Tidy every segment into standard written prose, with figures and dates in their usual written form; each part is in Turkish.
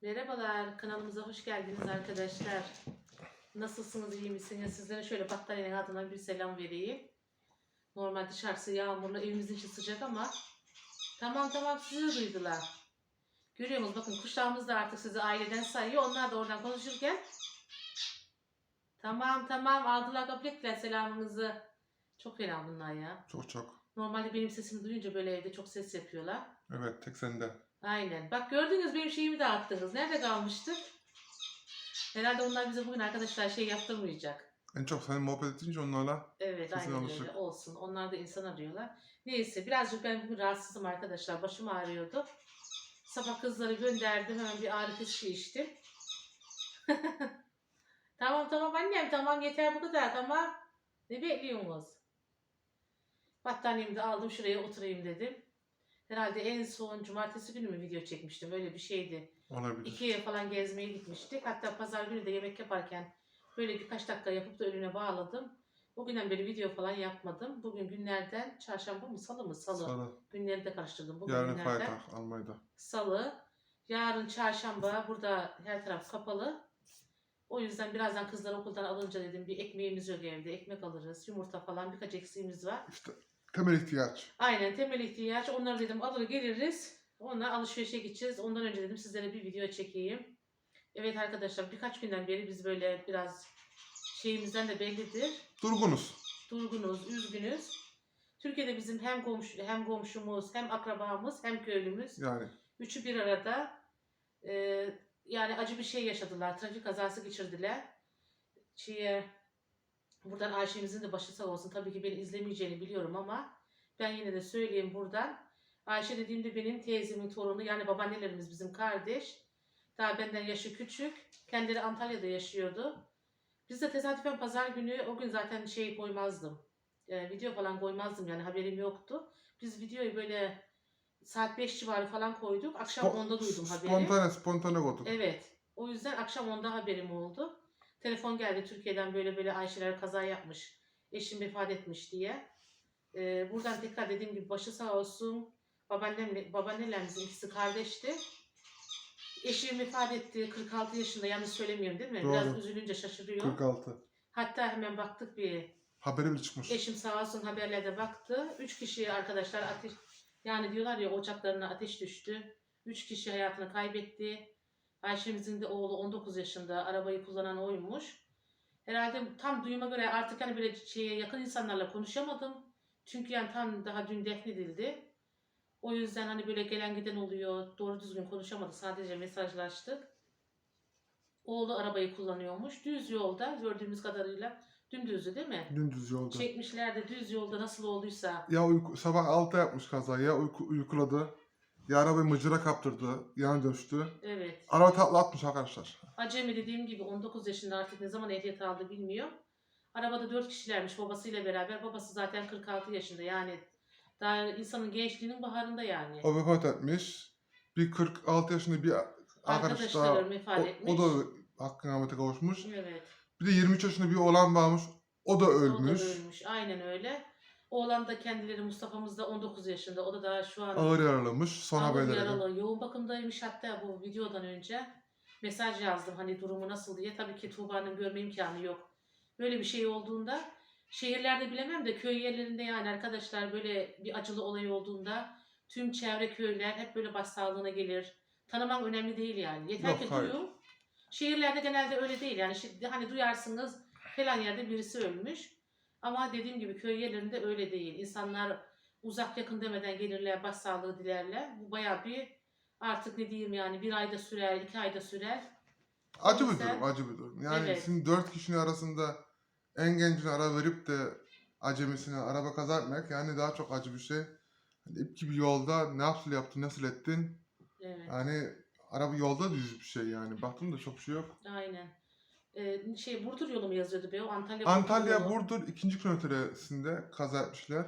Merhabalar, kanalımıza hoş geldiniz arkadaşlar. Nasılsınız, iyi misiniz? Sizlere şöyle battaniyenin altından bir selam vereyim. Normal dışarısı yağmurlu, evimizin içi sıcak ama tamam sizi duydular. Görüyor musunuz? Bakın kuşlarımız da artık sizi aileden sayıyor. Onlar da oradan konuşurken tamam aldılar kabul ettiler selamınızı. Çok fena bunlar ya. Çok. Normalde benim sesimi duyunca böyle evde çok ses yapıyorlar. Evet, tek sende. Aynen. Bak gördünüz benim şeyimi dağıttınız. Nerede kalmıştık? Herhalde onlar bize bugün arkadaşlar şey yaptırmayacak. En çok senin muhabbet edince onlarla Evet, sesini aynen alışık. öyle olsun. Onlar da insan arıyorlar. Neyse birazcık ben bugün rahatsızım arkadaşlar. Başım ağrıyordu. Sabah kızları gönderdim. Hemen bir ağrı kesici içtim. Tamam annem, tamam yeter bu kadar, tamam. Ne bekliyorsunuz? Battaniyemi de aldım, şuraya oturayım dedim. Herhalde en son cumartesi günü mü video çekmiştim. Öyle bir şeydi. Olabilir. İkiye falan gezmeye gitmiştik. Hatta pazar günü de yemek yaparken böyle birkaç dakika yapıp da önüne bağladım. Bugünden beri video falan yapmadım. Bugün günlerden çarşamba mı salı mı? Salı. Günleri de karıştırdım. Bugün Yarın günlerden Freitag Almanya'da. salı. Yarın çarşamba. Burada her taraf kapalı. O yüzden birazdan kızları okuldan alınca dedim bir ekmeğimiz yok evde. Ekmek alırız. Yumurta falan birkaç eksiğimiz var. İşte temel ihtiyaç. Aynen temel ihtiyaç. Onları dedim alır geliriz. Onunla alışverişe gideceğiz. Ondan önce dedim sizlere bir video çekeyim. Evet arkadaşlar birkaç günden beri biz böyle biraz şeyimizden de bellidir. Durgunuz. Durgunuz, üzgünüz. Türkiye'de bizim hem komşumuz, hem akrabamız, hem köylümüz. Yani. Üçü bir arada. Yani acı bir şey yaşadılar. Trafik kazası geçirdiler. Buradan Ayşe'mizin de başı sağ olsun. Tabii ki beni izlemeyeceğini biliyorum ama ben yine de söyleyeyim buradan. Ayşe dediğimde benim teyzemin torunu, yani babaannelerimiz bizim kardeş. Daha benden yaşı küçük. Kendileri Antalya'da yaşıyordu. Biz de tesadüfen pazar günü, o gün zaten şey koymazdım. Video falan koymazdım, yani haberim yoktu. Biz videoyu böyle saat 5 civarı falan koyduk. Akşam 10'da duydum haberi. Spontane koyduk. Evet. O yüzden akşam 10'da haberim oldu. Telefon geldi Türkiye'den, böyle Ayşeler kaza yapmış. Eşim vefat etmiş diye. Buradan tekrar dediğim gibi başı sağ olsun. Babaannelerimizin ikisi kardeşti. Eşim vefat etti 46 yaşında, yanlış söylemiyorum değil mi? Doğru. Biraz üzülünce şaşırıyor. 46. Hatta hemen baktık bir. Haberi bile çıkmış. Eşim sağ olsun haberlerde baktı. 3 kişi arkadaşlar ateş, yani diyorlar ya ocaklarına ateş düştü. 3 kişi hayatını kaybetti. Ayşemizin de oğlu 19 yaşında, arabayı kullanan oymuş. Herhalde tam duyuma göre artık hani böyle şeye yakın insanlarla konuşamadım. Çünkü yani tam daha dün defnedildi. O yüzden hani böyle gelen giden oluyor. Doğru düzgün konuşamadık. Sadece mesajlaştık. Oğlu arabayı kullanıyormuş. Düz yolda gördüğümüz kadarıyla. Dümdüzdü değil mi? Dümdüz yolda. Çekmişler de düz yolda nasıl olduysa. Ya sabah 6'da yapmış kaza. Ya uykuladı. Ya arabayı mıcıra kaptırdı. Yana düştü. Evet. Araba tatlı atmış arkadaşlar. Acemi dediğim gibi 19 yaşında, artık ne zaman ehliyet aldı bilmiyor. Arabada 4 kişilermiş babasıyla beraber. Babası zaten 46 yaşında, yani daha insanın gençliğinin baharında yani. O vefat etmiş. Bir 46 yaşında bir arkadaş Arkadaşları daha. vefat etmiş. O da hakkın rahmete kavuşmuş. Evet. Bir de 23 yaşında bir oğlan varmış. O da ölmüş. O da ölmüş. Aynen öyle. Oğlan da kendileri, Mustafa'mız da 19 yaşında. O da daha şu an Ağır yaralamış. Son ağır haberlere. yaralı. Yoğun bakımdaymış, hatta bu videodan önce. Mesaj yazdım hani durumu nasıl diye. Tabii ki Tuğba'nın görme imkanı yok. Böyle bir şey olduğunda şehirlerde bilemem de köy yerlerinde, yani arkadaşlar böyle bir acılı olay olduğunda tüm çevre köyler hep böyle başsağlığına gelir. Tanımam önemli değil yani. Yeter Yok, ki hayır. duyun. Şehirlerde genelde öyle değil yani. Hani duyarsınız falan yerde birisi ölmüş. Ama dediğim gibi köy yerlerinde öyle değil. İnsanlar uzak yakın demeden gelirler, başsağlığı dilerler. Bu bayağı bir, artık ne diyeyim yani, 1 ayda sürer, 2 ayda sürer. Acı O bir yüzden- durum, acı bir durum. Yani Evet. şimdi 4 kişinin arasında en gencine ara verip de acemisine araba kaza etmek yani daha çok acı bir şey. Hani ip gibi yolda nasıl yaptın, nasıl ettin? Evet. Yani araba yolda düz bir şey yani. Baktım da çok bir şey yok. Aynen. Burdur yolu mu yazıyordu be o? Antalya yolu. Burdur 2. kilometresinde kaza etmişler.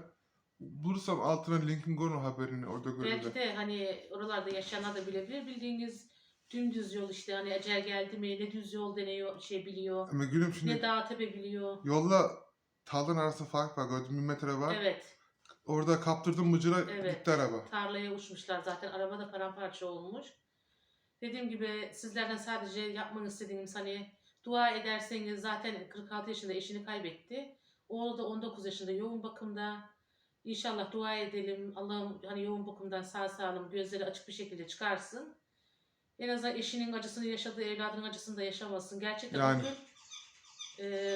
Bulursam altına linkini koyun haberini orada Belki görürler. de hani oralarda yaşayanlar da bilebilir. Bildiğiniz dümdüz yol işte, hani ecel geldi mi ne düz yol deniyor, biliyor. Ama gülüm Ne şimdi dağ tepe biliyor. yolla tarlanın arasında fark var. Gördüm 1 metre var. Evet. Orada kaptırdım mıcıra Evet. gitti araba. Tarlaya uçmuşlar zaten. Araba da paramparça olmuş. Dediğim gibi sizlerden sadece yapmanı istediğimiz hani dua ederseniz zaten 46 yaşında eşini kaybetti. Oğlu da 19 yaşında yoğun bakımda. İnşallah dua edelim. Allah'ım hani yoğun bakımdan sağ salim gözleri açık bir şekilde çıkarsın. En azından eşinin acısını yaşadığı, evladının acısını da yaşamasın. Gerçekten o Yani gün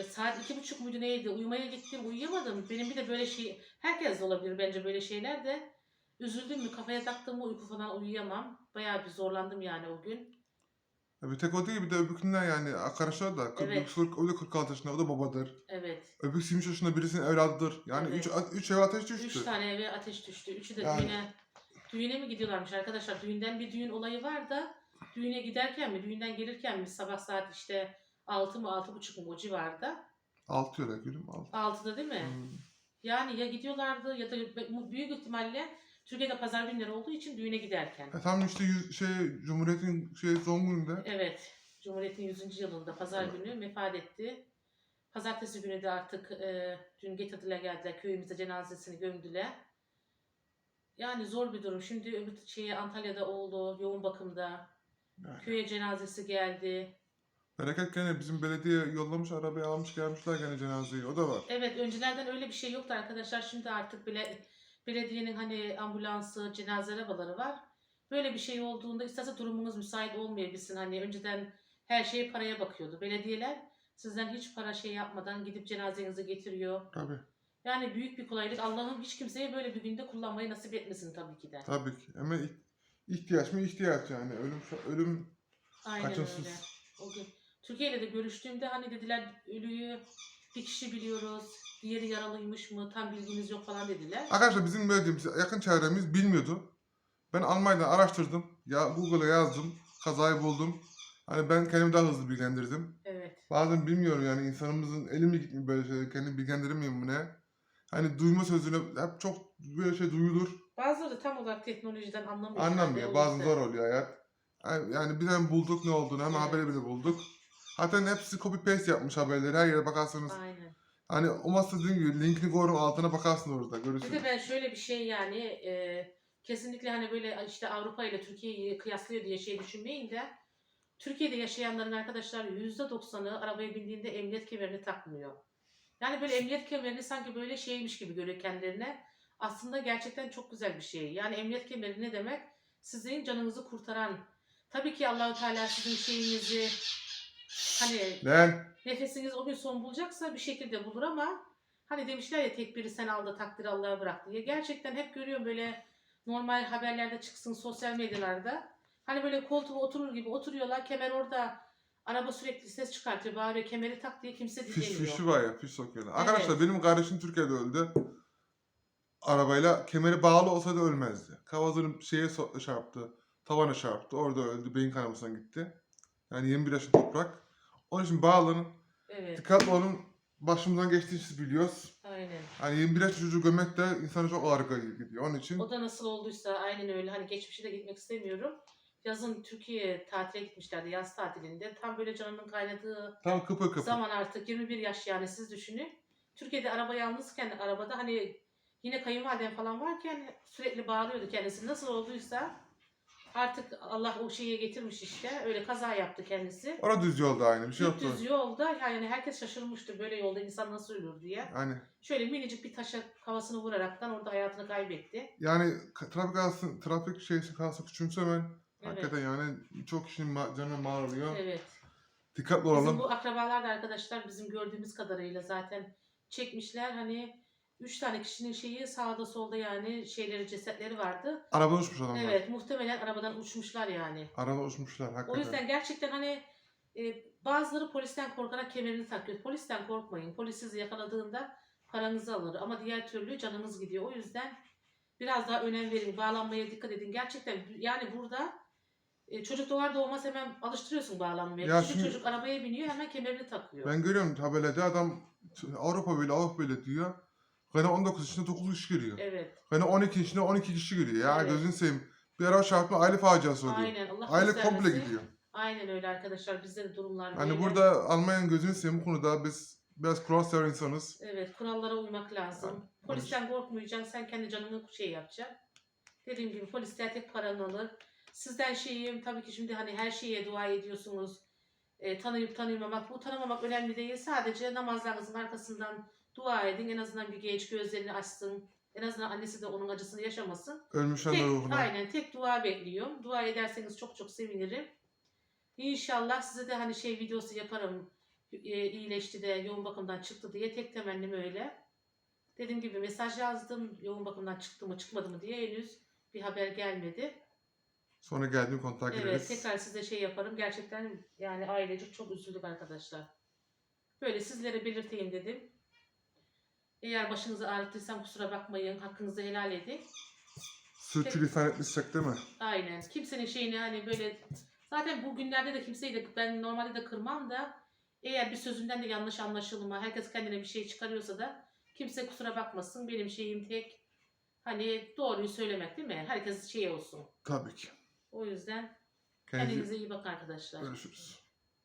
saat 2.30 muydu neydi? Uyumaya gittim, uyuyamadım. Benim bir de böyle şey, herkes de olabilir bence böyle şeyler de. Üzüldüm mü, kafaya taktım mı uyku falan uyuyamam. Bayağı bir zorlandım yani o gün. bir tek o değil, bir de öbürkünden yani arkadaşlar da Evet, o da 46 yaşında, o da babadır. evet, Öbürküsü 20 yaşında birisinin evladıdır. Yani evet. 3 eve ateş düştü. 3 tane eve ateş düştü. Üçü de Yani düğüne mi gidiyorlarmış arkadaşlar? Düğünden bir düğün olayı var da düğüne giderken mi, düğünden gelirken mi sabah saat işte 6 mı 6.30 mu o civarda. 6 öyle gülüm 6. 6'da değil mi? Hmm. Yani ya gidiyorlardı ya da büyük ihtimalle Türkiye'de pazar günleri olduğu için düğüne giderken. Tam işte Cumhuriyet'in son gününde. Evet, Cumhuriyet'in 100. yılında pazar günü vefat etti. Pazartesi günü de artık dün getirdiler geldiler köyümüze cenazesini gömdüler. Yani zor bir durum. Şimdi öbür Antalya'da oldu yoğun bakımda. Yani. Köye cenazesi geldi. Bereket gene bizim belediye yollamış, arabayı almış gelmişler gene cenazeyi, o da var. Evet önceden öyle bir şey yoktu arkadaşlar. Şimdi artık belediyenin hani ambulansı, cenaze arabaları var. Böyle bir şey olduğunda isterse durumunuz müsait olmayabilsin. Hani önceden her şey paraya bakıyordu. Belediyeler sizden hiç para şey yapmadan gidip cenazenizi getiriyor. Tabii. Yani büyük bir kolaylık. Allah'ım hiç kimseye böyle bir günde kullanmayı nasip etmesin tabii ki de. Tabii ki. Ama ihtiyaç mı ihtiyaç yani. Ölüm Aynen kaçınsız. öyle. O gün Türkiye ile de görüştüğümde hani dediler ölüyü bir kişi biliyoruz. Diğeri yaralıymış mı? Tam bilgimiz yok falan dediler. Arkadaşlar bizim belediyemiz, yakın çevremiz bilmiyordu. Ben Almanya'dan araştırdım. Ya Google'a yazdım. Kazayı buldum. Hani ben kendimi daha hızlı bilgilendirdim. Evet. Bazen bilmiyorum yani insanımızın eli mi gitmiyor böyle şeyler, kendini bilgilendiremiyor mu ne? Hani duyma sözüne hep çok böyle şey duyulur. Bazıları da tam olarak teknolojiden anlamıyor herhalde. Anlamıyor. O Bazen yüzden. zor oluyor hayat. Yani birden bulduk ne olduğunu, hemen Evet. haberi bile bulduk. Zaten hepsi copy paste yapmış haberleri. Her yere bakarsanız. Aynen. Hani o masa dediğim gibi linkini koyarım, altına bakarsın orada Bir görürsün. de ben şöyle bir şey yani kesinlikle hani böyle işte Avrupa ile Türkiye'yi kıyaslıyor diye şey düşünmeyin de Türkiye'de yaşayanların arkadaşlar %90'ı arabaya bindiğinde emniyet kemerini takmıyor. Yani böyle emniyet kemerini sanki böyle şeymiş gibi görüyor kendilerine. Aslında gerçekten çok güzel bir şey. Yani emniyet kemeri ne demek? Sizin canınızı kurtaran. Tabii ki Allahu Teala sizin şeyinizi hani Lan nefesiniz o gün son bulacaksa bir şekilde bulur ama hani demişler ya tedbiri sen al da takdiri Allah'a bırak diye. Gerçekten hep görüyorum böyle normal haberlerde çıksın sosyal medyalarda. Hani böyle koltuğa oturur gibi oturuyorlar. Kemer orada. Araba sürekli ses çıkartıyor. Bağırıyor kemeri tak diye kimse dinlemiyor. fişi var ya, fiş sokuyorlar. Evet. Arkadaşlar benim kardeşim Türkiye'de öldü. Arabayla kemeri bağlı olsaydı ölmezdi. Kavazının çarptı. Tavana çarptı. Orada öldü. Beyin kanamasına gitti. Yani 21 yaşında toprak. Onun için bağlanın. Evet. Dikkatli olun. Başımızdan geçtiğini siz biliyoruz. Aynen. Hani 21 yaşında çocuğu gömmek de insana çok ağır gidiyor. Onun için O da nasıl olduysa aynen öyle. Hani geçmişe de gitmek istemiyorum. Yazın Türkiye'ye tatile gitmişlerdi yaz tatilinde. Tam böyle canının kaynadığı tam kıpır kıpır. zaman artık 21 yaş yani siz düşünün. Türkiye'de araba yalnızken arabada hani yine kayınvalidem falan varken sürekli bağırıyordu kendisi. Nasıl olduysa artık Allah o şeye getirmiş işte. Öyle kaza yaptı kendisi. Orada düz yolda aynı bir şey yoktu. Düz yolda yani herkes şaşırmıştı böyle yolda insan nasıl ölür diye. Yani Şöyle minicik bir taşa kafasını vuraraktan orada hayatını kaybetti. yani trafik şeysi kalsın küçümsemen. Evet. Hakikaten yani çok kişinin canına mal oluyor. Evet. Dikkatli Bizim olalım. bu akrabalar da arkadaşlar bizim gördüğümüz kadarıyla zaten çekmişler. Hani 3 tane kişinin şeyi sağda solda yani şeyleri cesetleri vardı. Arabadan uçmuş adamlar. Evet muhtemelen arabadan uçmuşlar yani. Arabadan uçmuşlar hakikaten. O yüzden gerçekten hani bazıları polisten korkarak kemerini takıyor. Polisten korkmayın. Polis sizi yakaladığında paranızı alır ama diğer türlü canınız gidiyor. O yüzden biraz daha önem verin. Bağlanmaya dikkat edin. Gerçekten yani burada çocuk doğar doğmaz hemen alıştırıyorsun bağlanmaya. Ya Küçük şimdi- çocuk arabaya biniyor hemen kemerini takıyor. Ben görüyorum tabelada adam Avrupa böyle diyor. Gene 19 yaşında 9 kişi giriyor. Evet. Gene 12 yaşında 12 kişi giriyor. Ya Evet. gözünü seveyim. Bir araba çarpma aile faciası oluyor. Aynen. Allah Aile göstermesin. komple gidiyor. Aynen öyle arkadaşlar. Bizde de durumlar Hani böyle. burada Almanya'nın gözünü seveyim bu konuda biz biraz kural sever insanız. Evet. Kurallara uymak lazım. Yani, Polisten korkmayacaksın. Sen kendi canını şey yapacaksın. Dediğim gibi polisler tek paranı alır. Sizden şeyim tabii ki şimdi hani her şeye dua ediyorsunuz. Tanıyıp tanımamak, bu tanımamak önemli değil. Sadece namazlarınızın arkasından dua edin. En azından bir genç gözlerini açsın. En azından annesi de onun acısını yaşamasın. Ölmüş anne ruhuna. Aynen tek dua bekliyorum. Dua ederseniz çok çok sevinirim. İnşallah size de hani şey videosu yaparım. İyileşti de yoğun bakımdan çıktı diye tek temennim öyle. Dediğim gibi mesaj yazdım. Yoğun bakımdan çıktı mı çıkmadı mı diye henüz bir haber gelmedi. Sonra geldiğim kontağa Evet, gireriz. tekrar size şey yaparım. Gerçekten yani ailecek çok üzüldük arkadaşlar. Böyle sizlere belirteyim dedim. Eğer başınızı ağrıttıysam kusura bakmayın. Hakkınızı helal edin. Sürçülisan etmişsek değil mi? Aynen. Kimsenin şeyini hani böyle... Zaten bu günlerde de kimseyi de ben normalde de kırmam da eğer bir sözünden de yanlış anlaşılma, herkes kendine bir şey çıkarıyorsa da kimse kusura bakmasın. Benim şeyim tek hani doğruyu söylemek değil mi? Herkes şey olsun. Tabii ki. O yüzden Kendinize kendinize iyi bakın arkadaşlar. görüşürüz.